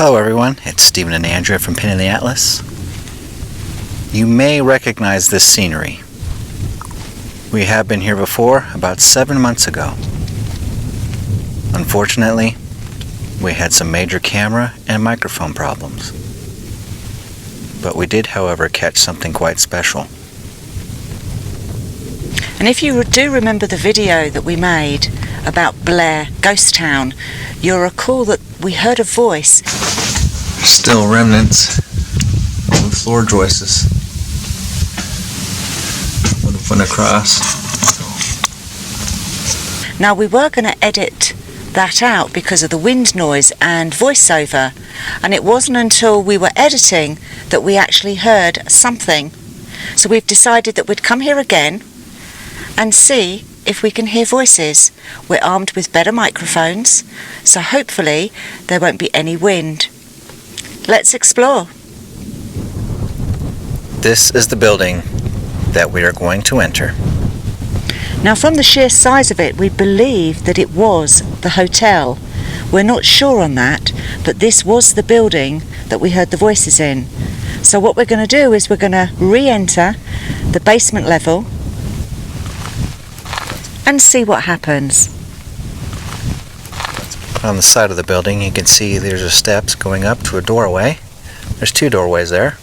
Hello everyone, it's Stephen and Andrea from Pin in the Atlas. You may recognize this scenery. We have been here before about 7 months ago. Unfortunately, we had some major camera and microphone problems. But we did, however, catch something quite special. And if you do remember the video that we made about Blair, Ghost Town, you'll recall that we heard a voice. Still remnants of the floor joists would have went across. Now we were going to edit that out because of the wind noise and voiceover, and it wasn't until we were editing that we actually heard something. So we've decided that we'd come here again and see if we can hear voices. We're armed with better microphones, so hopefully there won't be any wind. Let's explore. This is the building that we are going to enter. Now from the sheer size of it, we believe that it was the hotel. We're not sure on that, but this was the building that we heard the voices in. So what we're going to do is we're going to re-enter the basement level and see what happens. On the side of the building, you can see there's a steps going up to a doorway. There's 2 doorways there.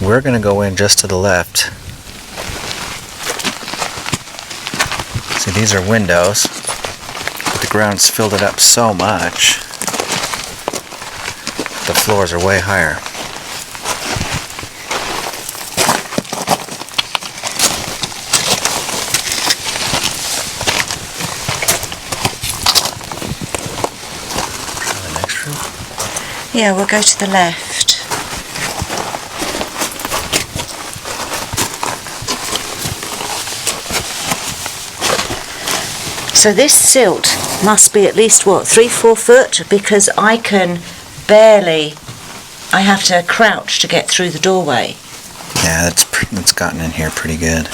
We're going to go in just to the left. See, these are windows, but the ground's filled it up so much. The floors are way higher. Yeah, we'll go to the left. So this silt must be at least, 3-4 foot, because I can barely, I have to crouch to get through the doorway. Yeah, it's gotten in here pretty good.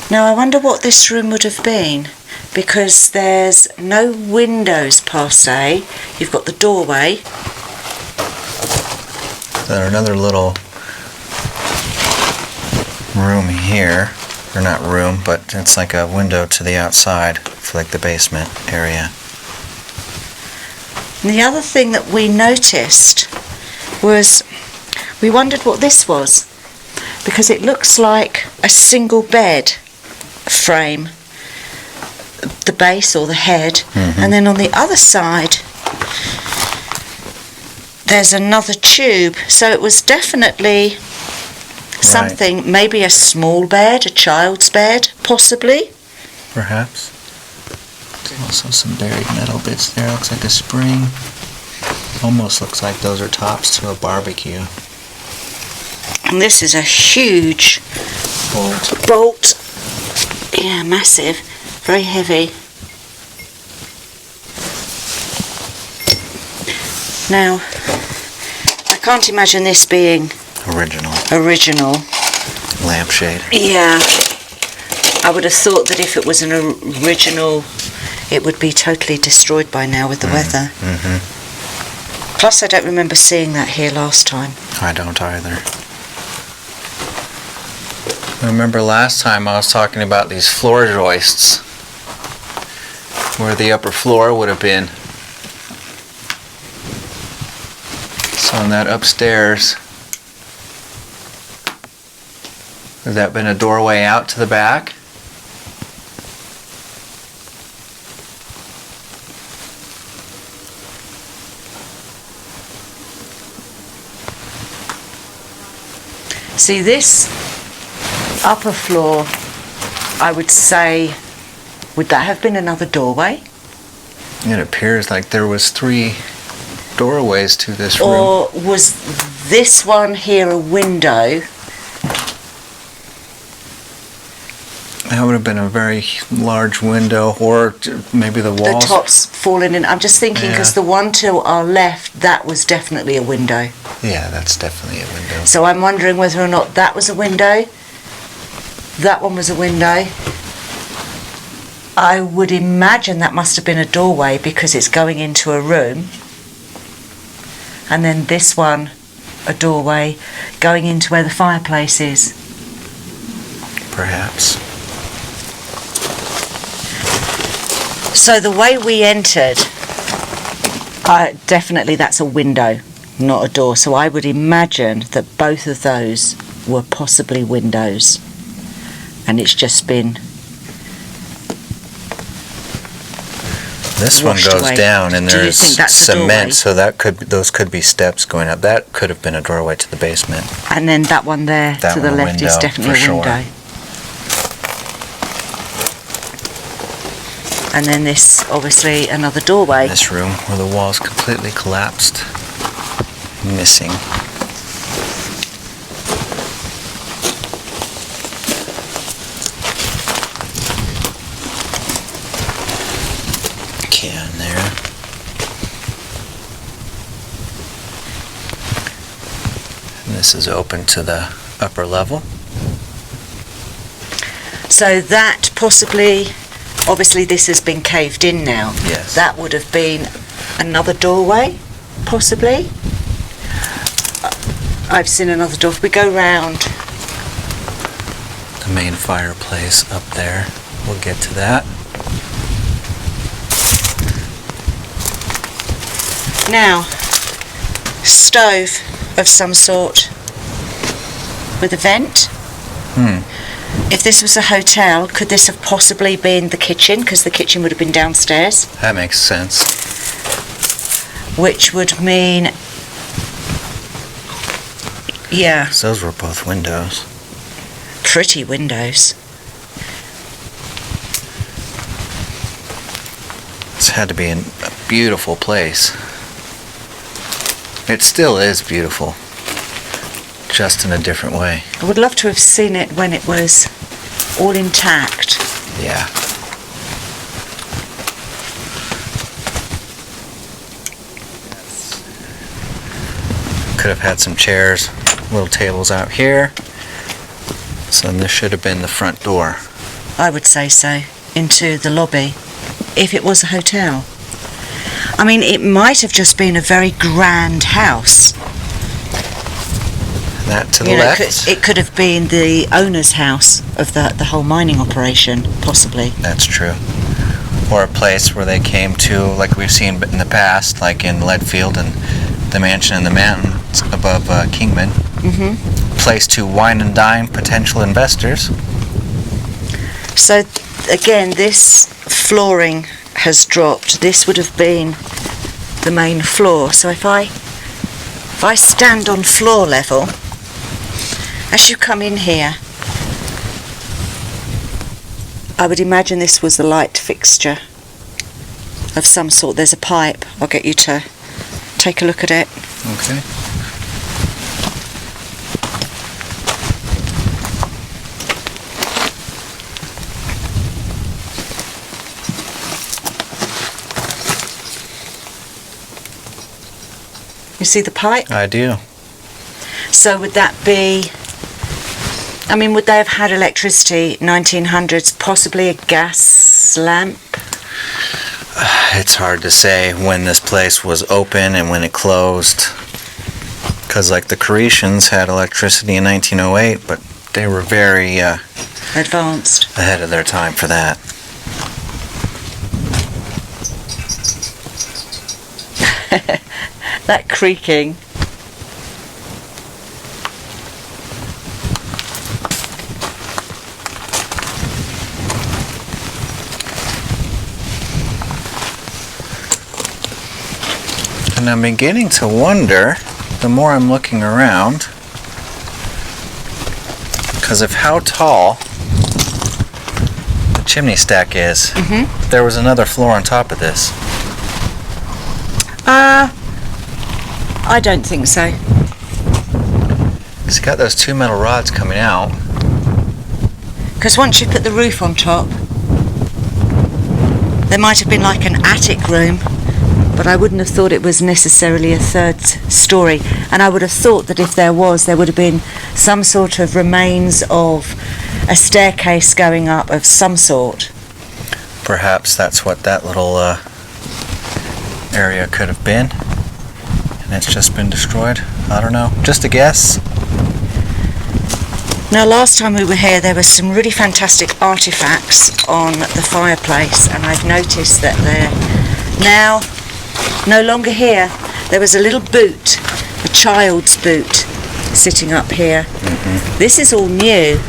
Now I wonder what this room would have been, because there's no windows per se. You've got the doorway. There's another little room here. Or not room, but it's like a window to the outside for like the basement area. And the other thing that we noticed was we wondered what this was, because it looks like a single bed frame, the base or the head, and then on the other side there's another tube. So it was definitely something, maybe a small bed, a child's bed, possibly. Perhaps. There's also some buried metal bits there. Looks like a spring. Almost looks like those are tops to a barbecue. And this is a huge bolt. Yeah, massive. Very heavy. Now, I can't imagine this being original lampshade. Yeah, I would have thought that if it was an original it would be totally destroyed by now with the weather. Plus I don't remember seeing that here last time. I don't either. I remember last time I was talking about these floor joists where the upper floor would have been. So on that upstairs, has that been a doorway out to the back? See, this upper floor, I would say, would that have been another doorway? It appears like there was 3 doorways to this room. Or was this one here a window? That would have been a very large window, or maybe the walls. The top's fallen in. I'm just thinking because the one to our left, that was definitely a window. Yeah, that's definitely a window. So I'm wondering whether or not that was a window. That one was a window. I would imagine that must have been a doorway because it's going into a room. And then this one, a doorway going into where the fireplace is. Perhaps. So the way we entered, definitely that's a window, not a door. So I would imagine that both of those were possibly windows. And it's just been This one washed goes away. down, and Do you there's think that's a cement, doorway? so those could be steps going up. That could have been a doorway to the basement. And then that one there That to the one a left is window, definitely for a sure. window. And then this, obviously, another doorway. This room where the walls completely collapsed, missing. Can there. And this is open to the upper level. So that possibly, obviously this has been caved in now. Yes. That would have been another doorway, possibly. I've seen another door. If we go round, The main fireplace up there. We'll get to that. now, stove of some sort with a vent. If this was a hotel, could this have possibly been the kitchen? Because the kitchen would have been downstairs, That makes sense. which would mean, yeah, So those were both windows. pretty windows. This had to be a beautiful place. It still is beautiful, just in a different way. I would love to have seen it when it was all intact. Yeah. Could have had some chairs, little tables out here. So then this should have been the front door. I would say so, into the lobby, if it was a hotel. I mean, it might have just been a very grand house. That to the You know, left. it could have been the owner's house of the whole mining operation, possibly. That's true. Or a place where they came to, like we've seen in the past, like in Leadfield and the mansion in the mountains above Kingman. Place to wine and dine potential investors. So, again, this flooring has dropped. This would have been the main floor. So if I stand on floor level, as you come in here, I would imagine this was the light fixture of some sort. There's a pipe. I'll get you to take a look at it. Okay. You see the pipe? I do. So would that be, I mean, would they have had electricity 1900s, possibly a gas lamp? It's hard to say when this place was open and when it closed. Because like the Croatians had electricity in 1908, but they were very Advanced. ahead of their time for that. That creaking. And I'm beginning to wonder, the more I'm looking around, because of how tall the chimney stack is, there was another floor on top of this. I don't think so. It's got those two metal rods coming out. Because once you put the roof on top, there might have been like an attic room, but I wouldn't have thought it was necessarily a third story. And I would have thought that if there was, there would have been some sort of remains of a staircase going up of some sort. Perhaps that's what that little area could have been, and it's just been destroyed. I don't know. Just a guess. Now, last time we were here, there were some really fantastic artifacts on the fireplace, and I've noticed that they're now no longer here. There was a little boot, a child's boot, sitting up here. This is all new.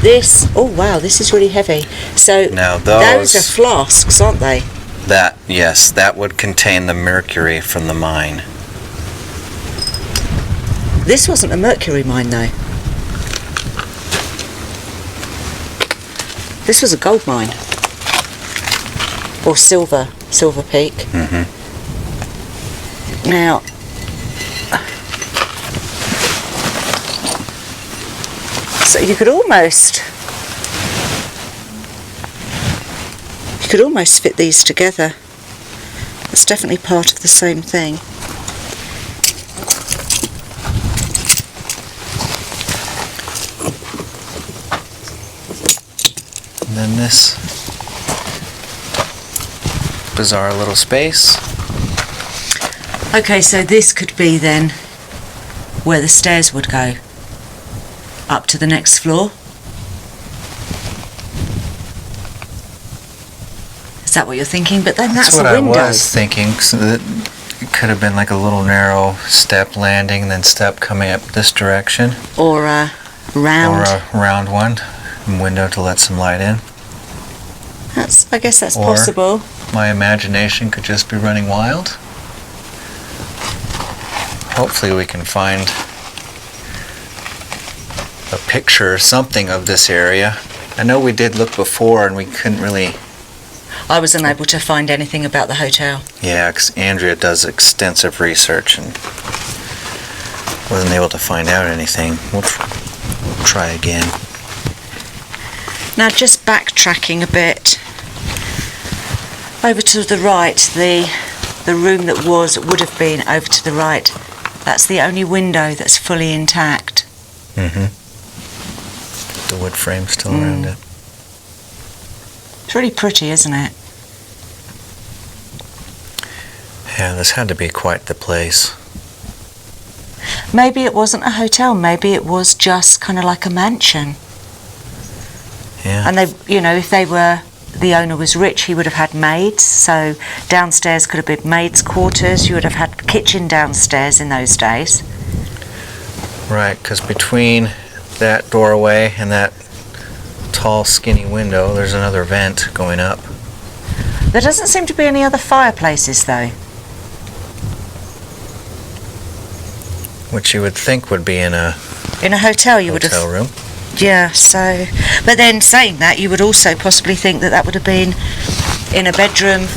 This, oh wow, this is really heavy. So now those are flasks, aren't they? That, yes, that would contain the mercury from the mine. This wasn't a mercury mine though. This was a gold mine. Or silver peak. Now, so you could almost fit these together. It's definitely part of the same thing. And then this bizarre little space. Okay, so this could be then where the stairs would go up to the next floor. Is that what you're thinking? But then that's what a window. I was thinking. So that it could have been like a little narrow step landing, then step coming up this direction. Or a round. Or a round one. Window to let some light in. I guess that's possible. My imagination could just be running wild. Hopefully we can find a picture or something of this area. I know we did look before and we couldn't really... I was unable to find anything about the hotel. Yeah, because Andrea does extensive research and wasn't able to find out anything. We'll try again. Now, just backtracking a bit, over to the right, the room that would have been over to the right, that's the only window that's fully intact. The wood frame still around it. It's really pretty, isn't it? Yeah, this had to be quite the place. Maybe it wasn't a hotel, maybe it was just kind of like a mansion. Yeah. And they, you know, if the owner was rich, he would have had maids, so downstairs could have been maids' quarters. You would have had kitchen downstairs in those days. Right, because between that doorway and that tall, skinny window, there's another vent going up. There doesn't seem to be any other fireplaces, though. Which you would think would be in a hotel. You would have hotel room. Yeah, so... But then saying that, you would also possibly think that would have been in a bedroom.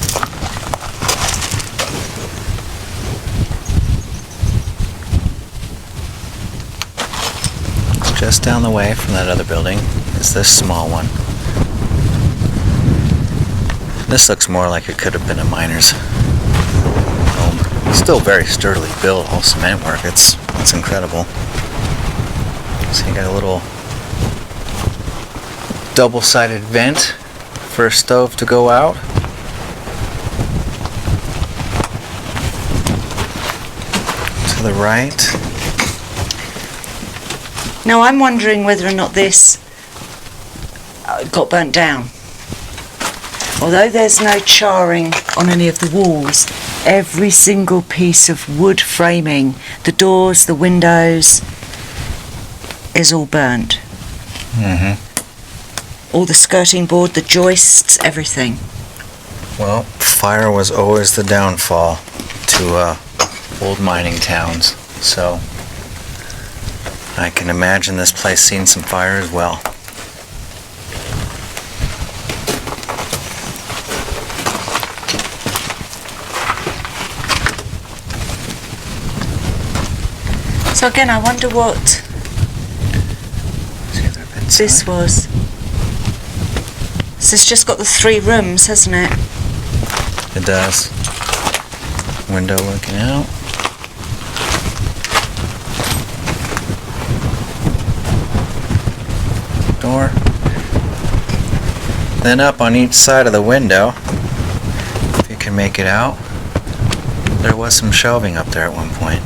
Just down the way from that other building is this small one. This looks more like it could have been a miner's home. Still very sturdily built, all cement work. It's incredible. So you got a little double-sided vent for a stove to go out. To the right. Now I'm wondering whether or not this got burnt down. Although there's no charring on any of the walls, every single piece of wood framing, the doors, the windows, is all burnt. All the skirting board, the joists, everything. Well, fire was always the downfall to old mining towns, so I can imagine this place seen some fire as well. So again, I wonder what this was. So it's just got the 3 rooms, hasn't it? It does. Window looking out. Door. Then up on each side of the window, if you can make it out, there was some shelving up there at one point.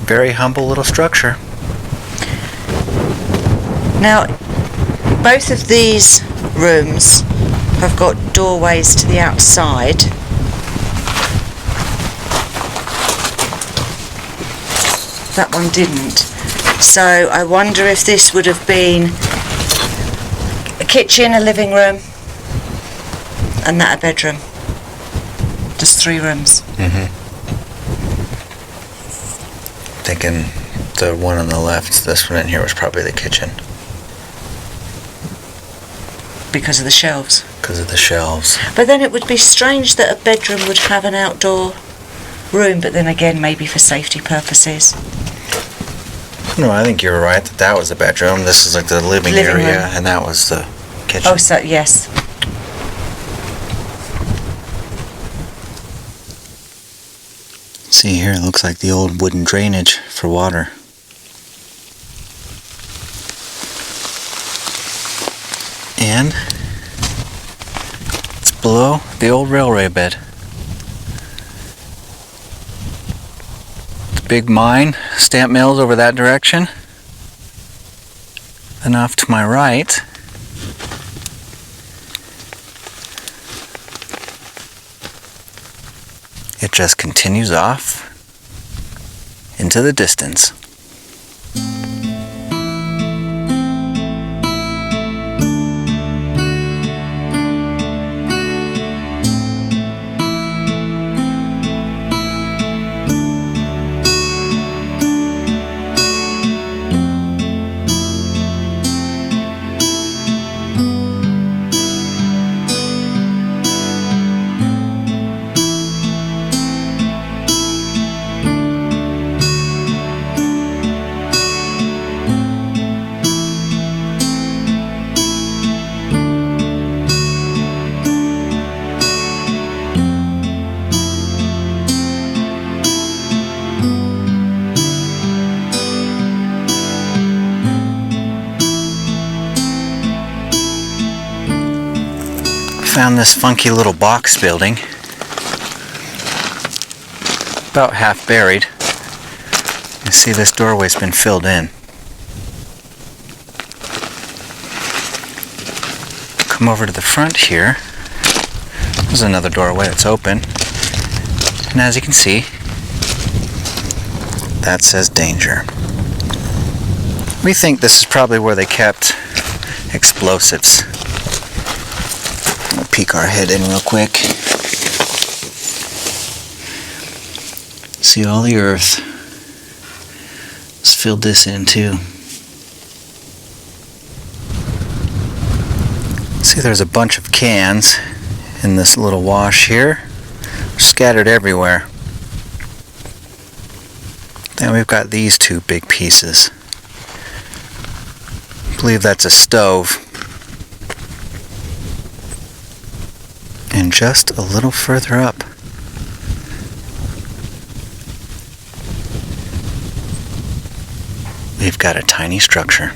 Very humble little structure. Now, both of these rooms have got doorways to the outside. That one didn't. So I wonder if this would have been a kitchen, a living room, and that a bedroom. Just 3 rooms. Thinking the one on the left, this one in here, was probably the kitchen. Because of the shelves. Because of the shelves. But then it would be strange that a bedroom would have an outdoor room, but then again, maybe for safety purposes. No, I think you're right that was the bedroom. This is like the living area, room. And that was the kitchen. Oh, so yes. See here, it looks like the old wooden drainage for water. And it's below the old railway bed. The big mine, stamp mills over that direction. Then off to my right, it just continues off into the distance. Found this funky little box building, about half buried. You see this doorway's been filled in. Come over to the front here. There's another doorway that's open. And as you can see, that says danger. We think this is probably where they kept explosives. We'll peek our head in real quick. See all the earth. Let's fill this in too. See, there's a bunch of cans in this little wash here, scattered everywhere. Then we've got these 2 big pieces. I believe that's a stove. And just a little further up, we've got a tiny structure.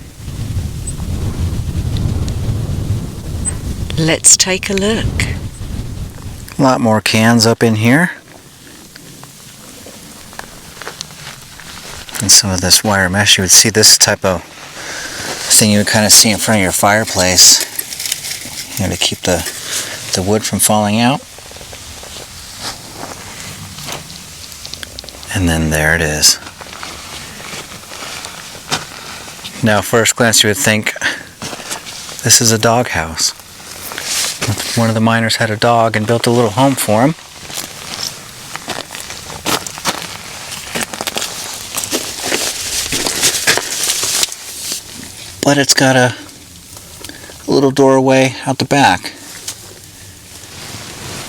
Let's take a look. A lot more cans up in here. And some of this wire mesh. You would see this type of thing you would kind of see in front of your fireplace, you know, to keep the wood from falling out. And then there it is. Now, first glance, you would think this is a doghouse. One of the miners had a dog and built a little home for him. But it's got a little doorway out the back.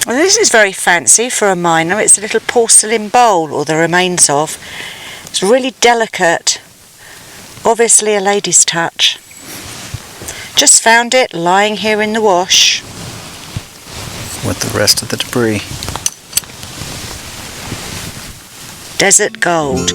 Well, this is very fancy for a miner. It's a little porcelain bowl, or the remains of. It's really delicate. Obviously a lady's touch. Just found it lying here in the wash. With the rest of the debris. Desert gold.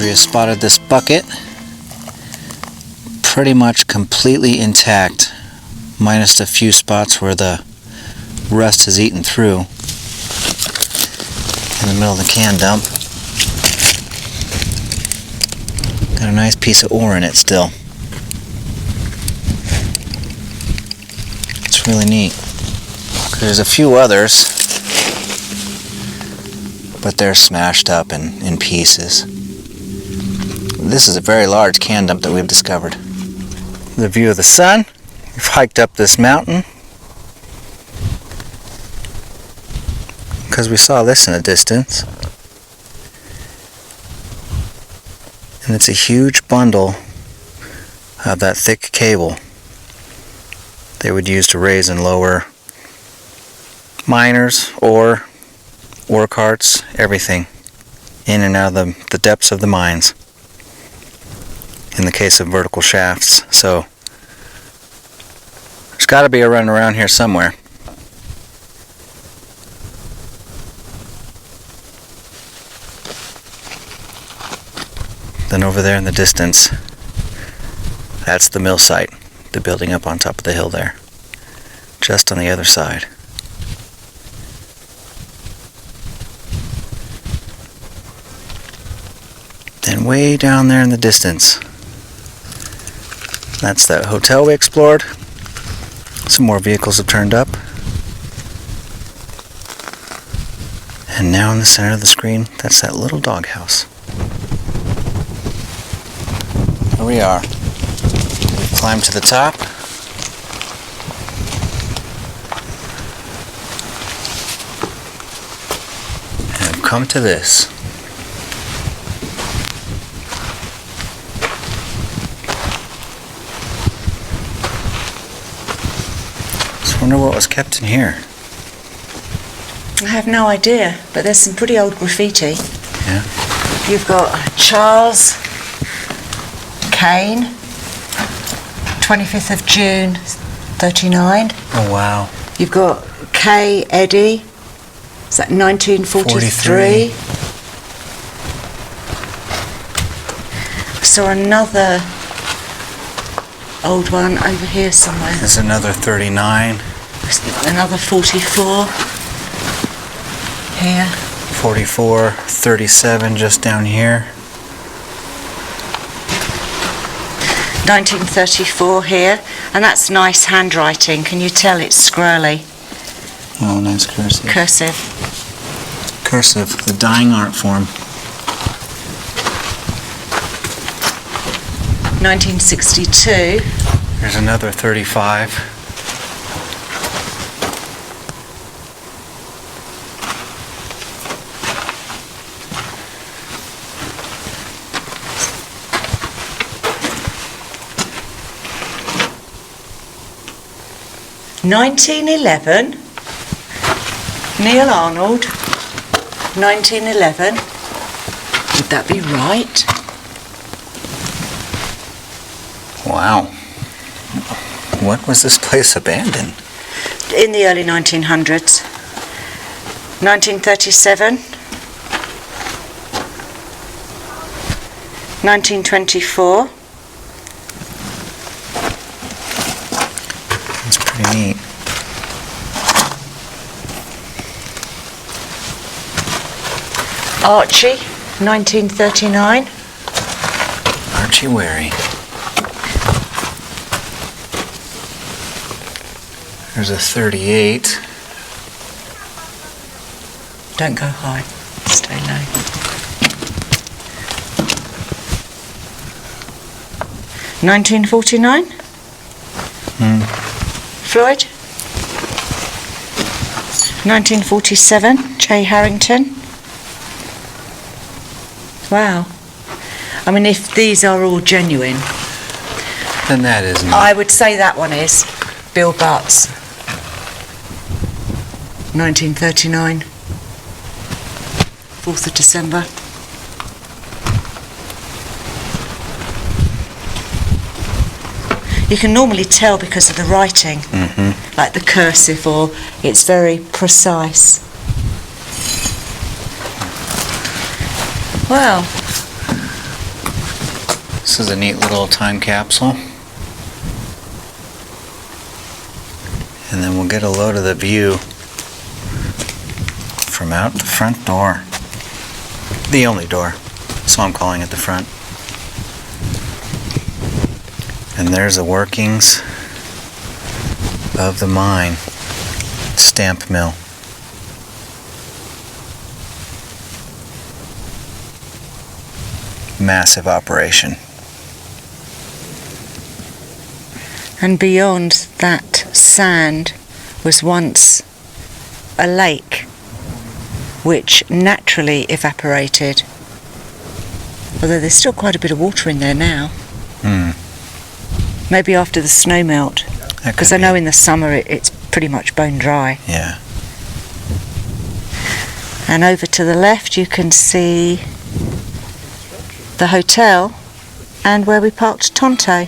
we have spotted this bucket. Pretty much completely intact, minus the few spots where the rust has eaten through. In the middle of the can dump. Got a nice piece of ore in it still. It's really neat. There's a few others, but they're smashed up in pieces. This is a very large can dump that we've discovered. The view of the sun. We've hiked up this mountain because we saw this in the distance. And it's a huge bundle of that thick cable they would use to raise and lower miners, ore carts, everything in and out of the depths of the mines in the case of vertical shafts. So there's got to be a run around here somewhere. Then over there in the distance, that's the mill site, the building up on top of the hill there, just on the other side. Then way down there in the distance, that's that hotel we explored. Some more vehicles have turned up. And now in the center of the screen, that's that little doghouse. Here we are. We've climbed to the top. And have come to this. I wonder what was kept in here. I have no idea, but there's some pretty old graffiti. Yeah. You've got Charles Kane, 25th of June, 39. Oh wow. You've got K. Eddy, is that 1943? 43. Saw another old one over here somewhere. There's another 39. Another 44 here. 44, 37 just down here. 1934 here, and that's nice handwriting. Can you tell it's scrolly? Oh, nice cursive. Cursive, the dying art form. 1962. There's another 35. $1911, Neil Arnold, 1911. Would that be right? Wow. When was this place abandoned? In the early 1900s. 1937. 1924. That's pretty neat. Archie, 1939. Archie Wary. There's a 38. Don't go high, stay low. $1949. Floyd. 1947. J. Harrington. Wow. I mean, if these are all genuine, Then that is neat. I would say that one is Bill Butts. 1939. 4th of December. You can normally tell because of the writing, like the cursive, or it's very precise. Well, This is a neat little time capsule. And then we'll get a load of the view from out the front door. The only door, so I'm calling it the front. And there's the workings of the mine stamp mill. Massive operation. And beyond that sand was once a lake which naturally evaporated. Although there's still quite a bit of water in there now. Maybe after the snow melt. Because I know in the summer it's pretty much bone dry. Yeah. And over to the left you can see the hotel and where we parked Tonto.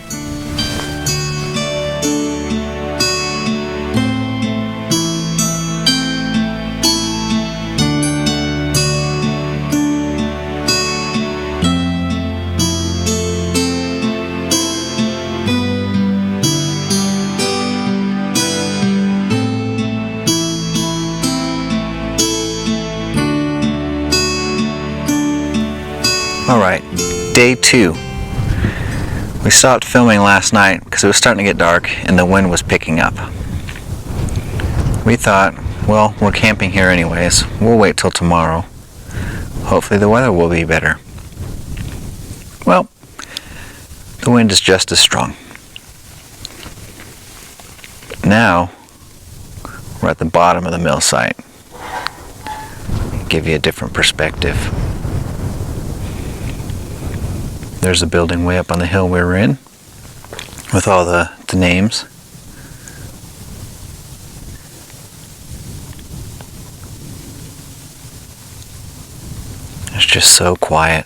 Alright, day 2. We stopped filming last night because it was starting to get dark and the wind was picking up. We thought, well, we're camping here anyways. We'll wait till tomorrow. Hopefully the weather will be better. Well, the wind is just as strong. Now, we're at the bottom of the mill site. Give you a different perspective. There's a building way up on the hill we were in with all the names. It's just so quiet.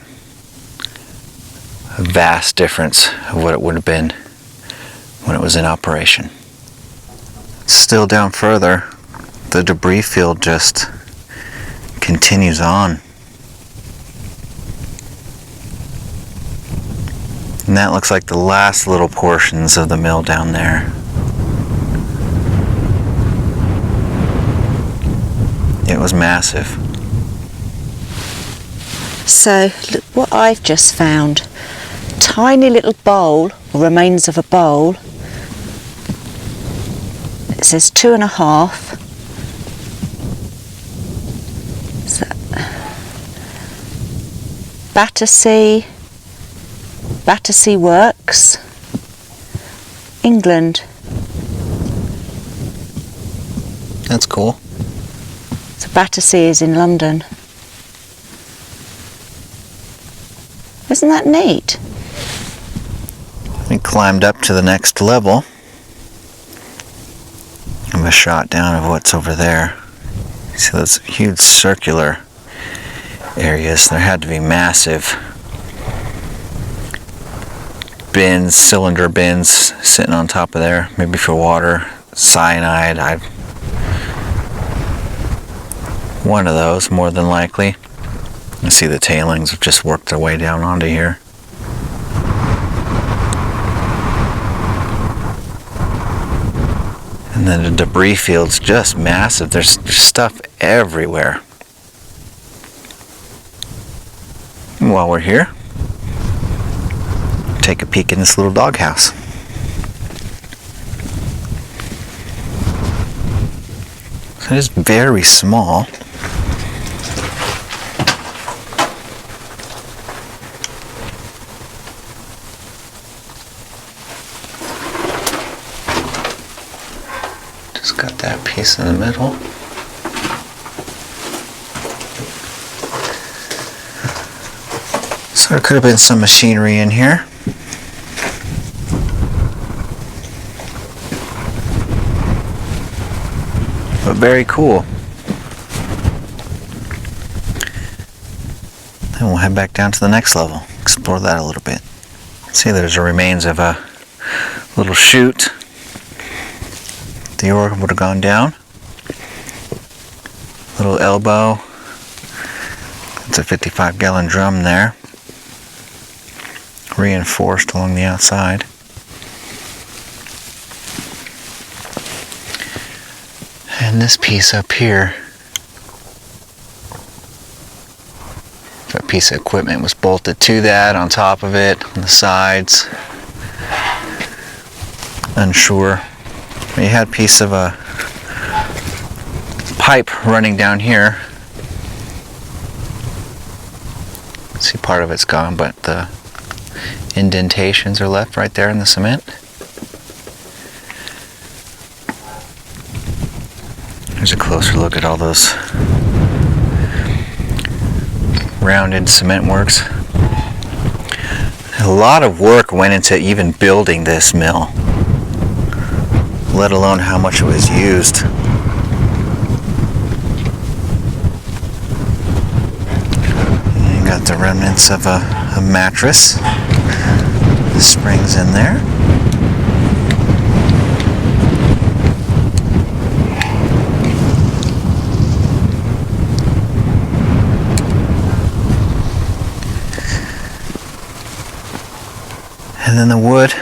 A vast difference of what it would have been when it was in operation. Still down further, the debris field just continues on. And that looks like the last little portions of the mill down there. It was massive. So look what I've just found. Tiny little bowl, or remains of a bowl. It says 2.5. So, Battersea Works, England. That's cool. So Battersea is in London. Isn't that neat? We climbed up to the next level. Give a shot down of what's over there. See those huge circular areas? There had to be massive bins, cylinder bins sitting on top of there, maybe for water, cyanide. One of those, more than likely. You see the tailings have just worked their way down onto here. And then the debris field's just massive. There's stuff everywhere. And while we're here, take a peek in this little doghouse. So it is very small. Just got that piece in the middle. So there could have been some machinery in here. But very cool. Then we'll head back down to the next level, explore that a little bit. See, there's the remains of a little chute. The ore would have gone down. Little elbow. It's a 55-gallon drum there. reinforced along the outside. And this piece up here, that piece of equipment was bolted to that, on top of it, on the sides. Unsure. You had a piece of a pipe running down here. See, part of it's gone, but the indentations are left right there in the cement. Here's a closer look at all those rounded cement works. A lot of work went into even building this mill, let alone how much it was used. You got the remnants of a mattress. The springs in there. And then the wood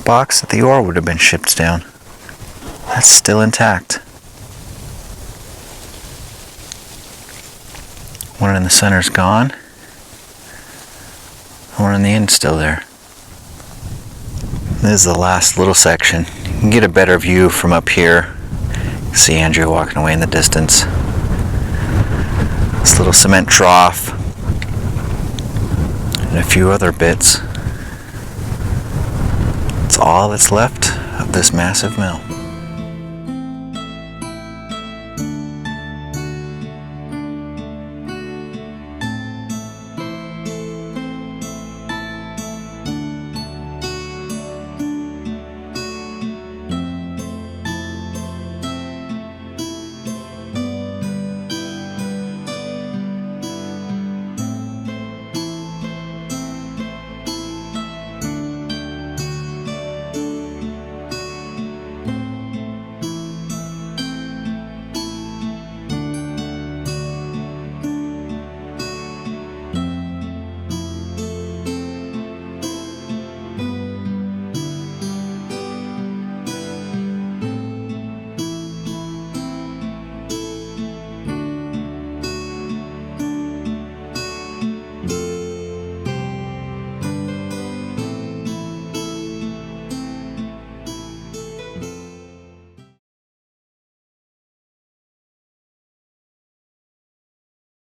box that the ore would have been shipped down. That's still intact. One in the center's gone. One in the end's still there. This is the last little section. You can get a better view from up here. See Andrew walking away in the distance. This little cement trough. And a few other bits. It's all that's left of this massive mill.